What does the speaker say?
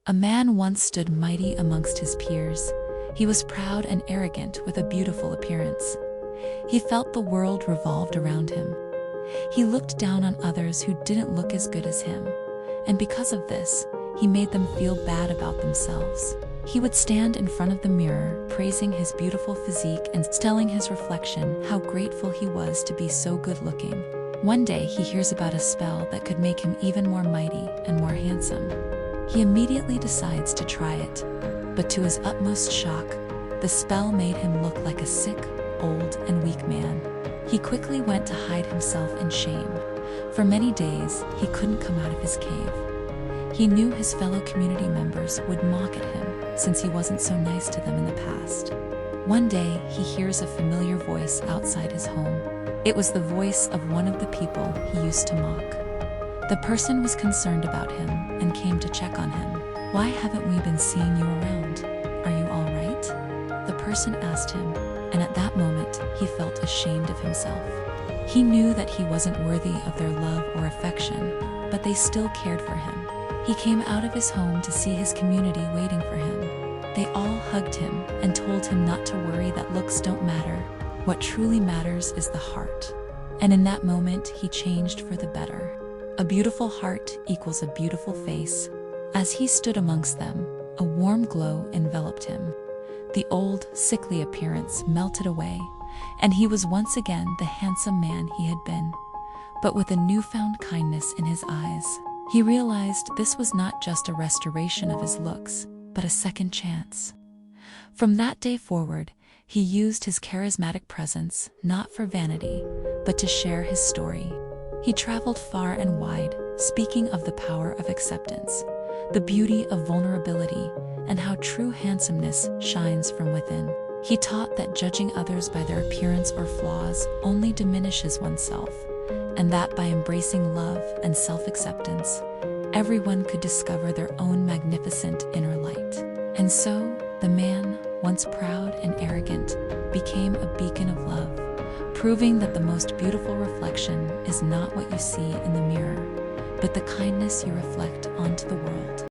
A man once stood mighty amongst his peers. He was proud and arrogant with a beautiful appearance. He felt the world revolved around him. He looked down on others who didn't look as good as him, and because of this, he made them feel bad about themselves. He would stand in front of the mirror, praising his beautiful physique and telling his reflection how grateful he was to be so good-looking. One day, he hears about a spell that could make him even more mighty and more handsome. He immediately decides to try it, but to his utmost shock, the spell made him look like a sick, old, and weak man. He quickly went to hide himself in shame. For many days, he couldn't come out of his cave. He knew his fellow community members would mock at him since he wasn't so nice to them in the past. One day, he hears a familiar voice outside his home. It was the voice of one of the people he used to mock. The person was concerned about him and came to check on him. "Why haven't we been seeing you around? Are you all right?" The person asked him, and at that moment, he felt ashamed of himself. He knew that he wasn't worthy of their love or affection, but they still cared for him. He came out of his home to see his community waiting for him. They all hugged him and told him not to worry, that looks don't matter. What truly matters is the heart. And in that moment, he changed for the better. A beautiful heart equals a beautiful face. As he stood amongst them, a warm glow enveloped him. The old, sickly appearance melted away, and he was once again the handsome man he had been, but with a newfound kindness in his eyes. He realized this was not just a restoration of his looks, but a second chance. From that day forward, he used his charismatic presence not for vanity, but to share his story. He traveled far and wide, speaking of the power of acceptance, the beauty of vulnerability, and how true handsomeness shines from within. He taught that judging others by their appearance or flaws only diminishes oneself, and that by embracing love and self-acceptance, everyone could discover their own magnificent inner light. And so, the man, once proud and arrogant, became a beacon of love, proving that the most beautiful reflection is not what you see in the mirror, but the kindness you reflect onto the world.